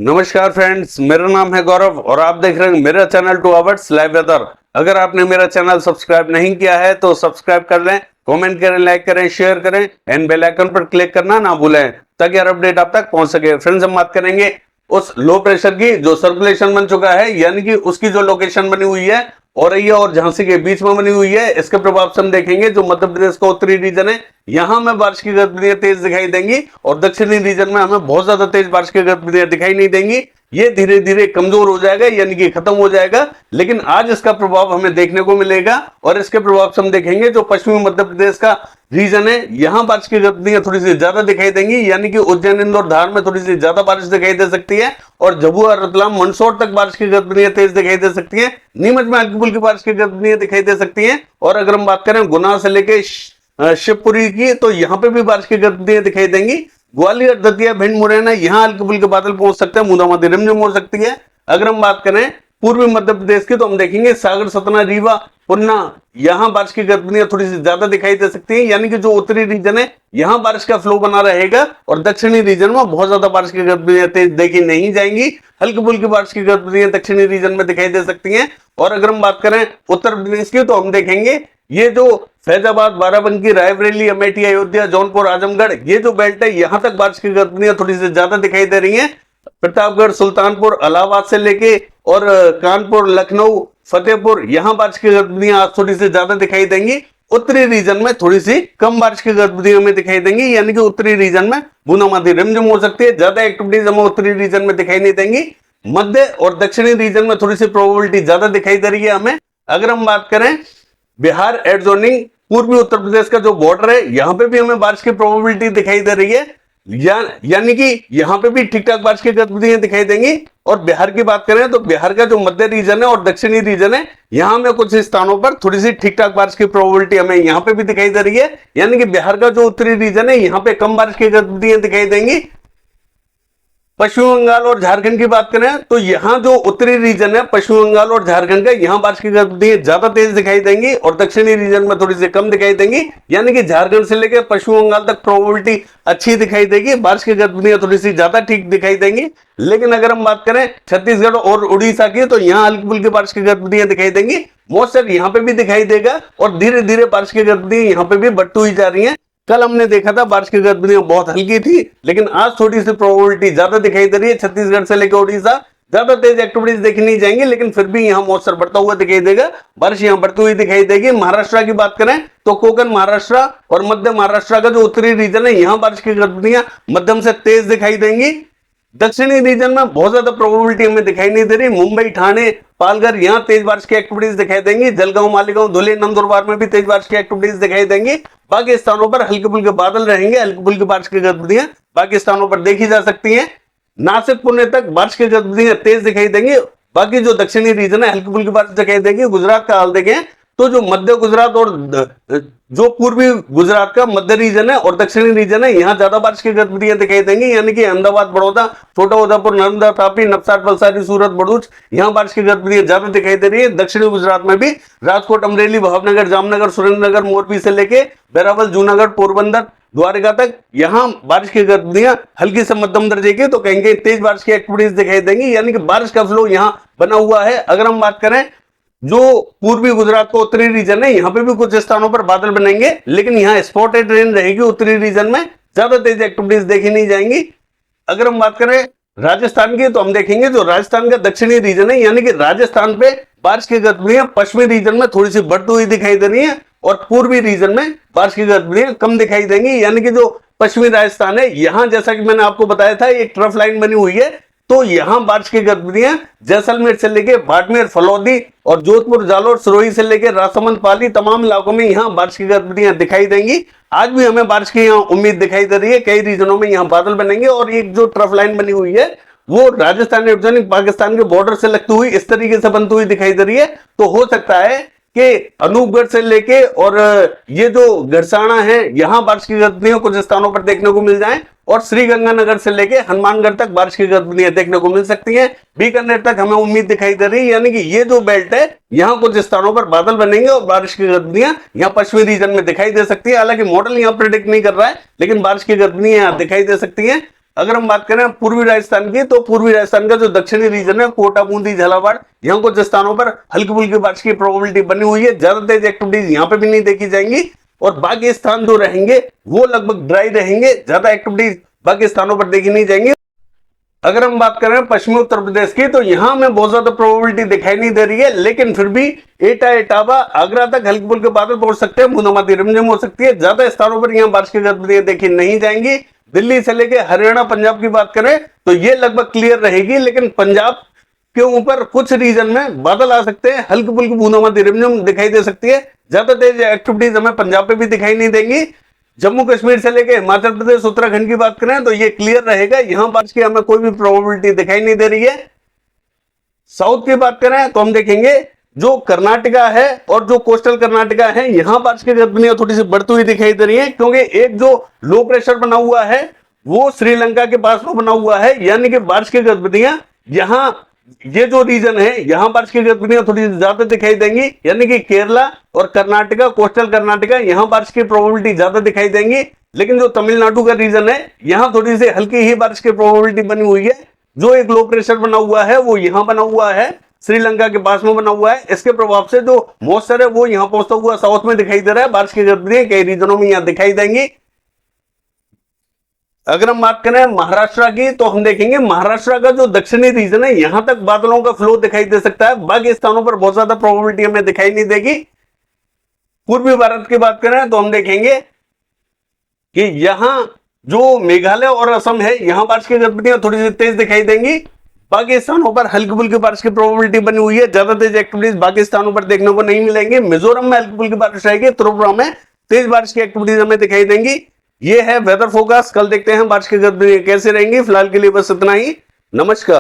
नमस्कार फ्रेंड्स, मेरा नाम है गौरव और आप देख रहे हैं मेरा चैनल 2 आवर्स लाइव वेदर। अगर आपने मेरा चैनल सब्सक्राइब नहीं किया है तो सब्सक्राइब कर लें, कमेंट करें, लाइक करें, शेयर करें एंड बेल आइकन पर क्लिक करना ना भूलें ताकि हर अपडेट आप तक पहुंच सके। फ्रेंड्स, हम बात करेंगे उस लो प्रेशर की जो सर्कुलेशन बन चुका है, यानी कि उसकी जो लोकेशन बनी हुई है औरैया और झांसी के बीच में बनी हुई है। इसके प्रभाव से हम देखेंगे जो मध्य प्रदेश का उत्तरी रीजन है, यहां में बारिश की गतिविधियां तेज दिखाई देंगी और दक्षिणी रीजन में हमें बहुत ज्यादा तेज बारिश की गतिविधियां दिखाई नहीं देंगी। ये धीरे धीरे कमजोर हो जाएगा, यानी कि खत्म हो जाएगा, लेकिन आज इसका प्रभाव हमें देखने को मिलेगा। और इसके प्रभाव से हम देखेंगे जो पश्चिमी मध्य प्रदेश का रीजन है, यहां बारिश की गतिविधियां थोड़ी सी ज्यादा दिखाई देंगी, यानी कि उज्जैन, इंदौर, धार में थोड़ी सी ज्यादा बारिश दिखाई दे सकती है और झाबुआ, रतलाम, मंदसौर तक बारिश की गतिविधियां तेज दिखाई दे सकती है। नीमच में हल्की फुल्की बारिश की गतिविधियां दिखाई दे सकती है। और अगर हम बात करें गुना से लेके शिवपुरी की, तो यहाँ पे भी बारिश की गतिविधियां दिखाई देंगी। ग्वालियर, दतिया, भिंड, मुरैना, यहाँ हल्के फुल्के बादल पहुंच सकते हैं, बूंदाबांदी रिमझिम हो सकती है। अगर हम बात करें पूर्वी मध्य प्रदेश की, तो हम देखेंगे सागर, सतना, रीवा, पन्ना, यहाँ बारिश की गतिविधियां थोड़ी सी ज्यादा दिखाई दे सकती है, यानी कि जो उत्तरी रीजन है यहाँ बारिश का फ्लो बना रहेगा और दक्षिणी रीजन में बहुत ज्यादा बारिश की गतिविधियां तेज देखी नहीं जाएंगी। हल्की फुल्की बारिश की गतिविधियां दक्षिणी रीजन में दिखाई दे सकती हैं। और अगर हम बात करें उत्तर प्रदेश की, तो हम देखेंगे ये जो फैजाबाद, बाराबंकी, रायबरेली, अमेठी, अयोध्या, जौनपुर, आजमगढ़, ये जो बेल्ट है यहाँ तक बारिश की गतिविधियां थोड़ी सी ज्यादा दिखाई दे रही हैं। प्रतापगढ़, सुल्तानपुर, इलाहाबाद से लेके और कानपुर, लखनऊ, फतेहपुर, यहाँ बारिश की गतिविधियां आज थोड़ी सी ज्यादा दिखाई देंगी। उत्तरी रीजन में थोड़ी सी कम बारिश की गतिविधियां हमें दिखाई देंगी, यानी कि उत्तरी रीजन में बूंदाबांदी रिमझिम हो सकती है। ज्यादा एक्टिविटीज हमें उत्तरी रीजन में दिखाई नहीं देंगी। मध्य और दक्षिणी रीजन में थोड़ी सी प्रोबेबिलिटी ज्यादा दिखाई दे रही है हमें। अगर हम बात करें बिहार एडजोनिंग पूर्वी उत्तर प्रदेश का जो बॉर्डर है, यहां पे भी हमें बारिश की प्रोबेबिलिटी दिखाई दे रही है, यानी कि यहां पे भी ठीक ठाक बारिश की गतिविधियां दिखाई देंगी। और बिहार की बात करें तो बिहार का जो मध्य रीजन है और दक्षिणी रीजन है, यहां में कुछ स्थानों पर थोड़ी सी ठीक ठाक बारिश की प्रोबेबिलिटी हमें यहां पे भी दिखाई दे रही है, यानी कि बिहार का जो उत्तरी रीजन है यहां पे कम बारिश की गतिविधियां दिखाई देंगी। पश्चिम बंगाल और झारखंड की बात करें तो यहाँ जो उत्तरी रीजन है पश्चिम बंगाल और झारखंड का, यहाँ बारिश की गतिविधियां ज्यादा तेज दिखाई देंगी और दक्षिणी रीजन में थोड़ी सी कम दिखाई देंगी, यानी कि झारखंड से लेकर पश्चिम बंगाल तक प्रोबेबिलिटी अच्छी दिखाई देगी, बारिश की गतिविधियां थोड़ी सी ज्यादा ठीक दिखाई देंगी। लेकिन अगर हम बात करें छत्तीसगढ़ और उड़ीसा की, तो यहाँ हल्की फुल्की बारिश की गतिविधियां दिखाई देंगी। मॉइस्चर यहाँ पे भी दिखाई देगा और धीरे धीरे बारिश की गतिविधियां यहाँ पे भी बढ़ती हुई जा रही है। कल हमने देखा था बारिश की गतिविधियां बहुत हल्की थी, लेकिन आज थोड़ी सी प्रोबेबिलिटी ज्यादा दिखाई दे रही है। छत्तीसगढ़ से लेकर उड़ीसा ज्यादा तेज एक्टिविटीज देखी नहीं जाएंगी, लेकिन फिर भी यहाँ मॉइस्चर बढ़ता हुआ दिखाई देगा, बारिश यहाँ बढ़ती हुई दिखाई देगी। महाराष्ट्र की बात करें तो कोकण महाराष्ट्र और मध्य महाराष्ट्र का जो उत्तरी रीजन है, यहाँ बारिश की गतिविधियां मध्यम से तेज दिखाई देंगी। दक्षिणी रीजन में बहुत ज्यादा प्रोबेबिलिटी हमें दिखाई नहीं दे रही। मुंबई, ठाणे, पालघर, यहाँ तेज बारिश की एक्टिविटीज दिखाई देंगी। जलगांव, मालेगांव, धुले, नंदुरबार में भी तेज बारिश की एक्टिविटीज दिखाई देंगी। बाकी स्थानों पर हल्के फुल्के बादल रहेंगे, हल्की फुल्की बारिश की गतिविधियां बाकी स्थानों पर देखी जा सकती हैं। नासिक, पुणे तक बारिश की गतिविधियां तेज दिखाई देंगी। बाकी जो दक्षिणी रीजन है हल्की फुल्की बारिश दिखाई देगी। गुजरात का हाल देखें तो जो मध्य गुजरात और जो पूर्वी गुजरात का मध्य रीजन है और दक्षिणी रीजन है, यहाँ ज्यादा बारिश की गतिविधियां दिखाई देंगी, यानी कि अहमदाबाद, बड़ौदा, छोटा उदेपुर, नर्मदा, तापी, नवसारी, वलसाड, सूरत, भरूच, यहाँ बारिश की गतिविधियां ज्यादा दिखाई दे रही है। दक्षिणी गुजरात में भी राजकोट, अमरेली, भावनगर, जामनगर, सुरेंद्रनगर, मोरबी से लेके वेरावल, जूनागढ़, पोरबंदर, द्वारका तक यहाँ बारिश की गतिविधियां हल्की से मध्यम दर्जे की, तो कहेंगे तेज बारिश की एक्टिविटीज दिखाई देंगी, यानी कि बारिश का फ्लो यहाँ बना हुआ है। अगर हम बात करें जो पूर्वी गुजरात का उत्तरी रीजन है, यहाँ पे भी कुछ स्थानों पर बादल बनेंगे, लेकिन यहाँ स्पॉटेड रेन रहेगी। उत्तरी रीजन में ज्यादा तेज एक्टिविटीज देखी नहीं जाएंगी। अगर हम बात करें राजस्थान की, तो हम देखेंगे जो राजस्थान का दक्षिणी रीजन है, यानी कि राजस्थान पे बारिश की गतिविधियां पश्चिमी रीजन में थोड़ी सी बढ़ती हुई दिखाई दे रही है और पूर्वी रीजन में बारिश की गतिविधियां कम दिखाई देंगी, यानी कि जो पश्चिमी राजस्थान है, यहाँ जैसा कि मैंने आपको बताया था एक ट्रफ लाइन बनी हुई है, तो यहां बारिश की गतिविधियां जैसलमेर से लेके बाड़मेर, फलौदी और जोधपुर, जालोर, सिरोही से लेके राजसमंद, पाली, तमाम इलाकों में यहां बारिश की गतिविधियां दिखाई देंगी। आज भी हमें बारिश की यहाँ उम्मीद दिखाई दे रही है। कई रीजनों में यहाँ बादल बनेंगे और एक जो ट्रफ लाइन बनी हुई है वो राजस्थान एडजॉइनिंग पाकिस्तान के बॉर्डर से लगती हुई इस तरीके से बनती हुई दिखाई दे रही है। तो हो सकता है कि अनूपगढ़ से लेके और ये जो गरसाना है, यहाँ बारिश की गतिविधियां कुछ स्थानों पर देखने को मिल जाएं और श्रीगंगानगर से लेके हनुमानगढ़ तक बारिश की गतिविधियां देखने को मिल सकती हैं। बीकानेर तक हमें उम्मीद दिखाई दे रही है, यानी कि ये जो बेल्ट है यहाँ कुछ स्थानों पर बादल बनेंगे और बारिश की गतिविधियां यहाँ पश्चिमी रीजन में दिखाई दे सकती है। हालांकि मॉडल यहाँ प्रिडिक्ट नहीं कर रहा है, लेकिन बारिश की गतिविधियां यहाँ दिखाई दे सकती हैं। अगर हम बात करें पूर्वी राजस्थान की, तो पूर्वी राजस्थान का जो दक्षिणी रीजन है, कोटा, बूंदी, झालावाड़, यहाँ कुछ स्थानों पर हल्की फुल्की बारिश की प्रोबेबिलिटी बनी हुई है। ज्यादा तेज एक्टिविटीज यहाँ पे भी नहीं देखी जाएंगी और बाकी स्थान जो रहेंगे वो लगभग ड्राई रहेंगे, ज्यादा एक्टिविटीज बाकी स्थानों पर देखी नहीं जाएंगी। अगर हम बात करें पश्चिमी उत्तर प्रदेश की, तो यहां हमें बहुत ज्यादा प्रोबेबिलिटी दिखाई नहीं दे रही है, लेकिन फिर भी एटा, इटावा, आगरा तक हल्के फुल्के बादल पहुंच सकते हैं, बूंदाबांदी रिमझिम हो सकती है। ज्यादा स्थानों पर यहां बारिश की गतिविधियां देखी नहीं जाएंगी। दिल्ली से लेके हरियाणा, पंजाब की बात करें तो ये लगभग क्लियर रहेगी, लेकिन पंजाब के ऊपर कुछ रीजन में बादल आ सकते हैं, हल्की फुल्की बूंदाबांदी रिमझिम दिखाई दे सकती है। ज्यादा तेज एक्टिविटीज हमें पंजाब पे भी दिखाई नहीं देंगी। जम्मू कश्मीर से लेके हिमाचल प्रदेश, उत्तराखंड की बात करें तो ये क्लियर रहेगा, यहां बारिश की हमें कोई भी प्रोबेबिलिटी दिखाई नहीं दे रही है। साउथ की बात करें तो हम देखेंगे जो कर्नाटका है और जो कोस्टल कर्नाटका है, यहां बारिश की गतिविधियां थोड़ी सी बढ़ती हुई दिखाई दे रही है, क्योंकि एक जो लो प्रेशर बना हुआ है वो श्रीलंका के पास में बना हुआ है, यानी कि बारिश की गतिविधियां यहां, ये जो रीजन है यहां बारिश की गतिविधियां थोड़ी ज्यादा दिखाई देंगी, यानी कि केरला और कर्नाटका, कोस्टल कर्नाटका, यहां बारिश की प्रोबेबिलिटी ज्यादा दिखाई देंगी। लेकिन जो तमिलनाडु का रीजन है यहां थोड़ी सी हल्की ही बारिश की प्रोबेबिलिटी बनी हुई है। जो एक लो प्रेशर बना हुआ है वो यहां बना हुआ है, श्रीलंका के पास में बना हुआ है, इसके प्रभाव से जो मॉइस्चर है वो यहां पहुंचता हुआ साउथ में दिखाई दे रहा है। बारिश की गतिविधियां कई रीजनों में यहां दिखाई देंगी। अगर हम बात करें महाराष्ट्र की, तो हम देखेंगे महाराष्ट्र का जो दक्षिणी रीजन है यहां तक बादलों का फ्लो दिखाई दे सकता है, बाकी स्थानों पर बहुत ज्यादा प्रोबेबिलिटी हमें दिखाई नहीं देगी। पूर्वी भारत की बात करें तो हम देखेंगे कि यहां जो मेघालय और असम है यहां बारिश की गतिविधियां थोड़ी सी तेज दिखाई देंगी, बाकी स्थानों पर हल्की फुल्की बारिश की प्रोबेबिलिटी बनी हुई है। ज्यादा तेज एक्टिविटीज बाकी स्थानों पर देखने को नहीं मिलेंगी। मिजोरम में हल्की फुल्की बारिश रहेगी, त्रिपुरा में तेज बारिश की एक्टिविटीज हमें दिखाई देंगी। ये है वेदर फोरकास्ट। कल देखते हैं बारिश की गतिविधियां कैसे रहेंगी। फिलहाल के लिए बस इतना ही। नमस्कार।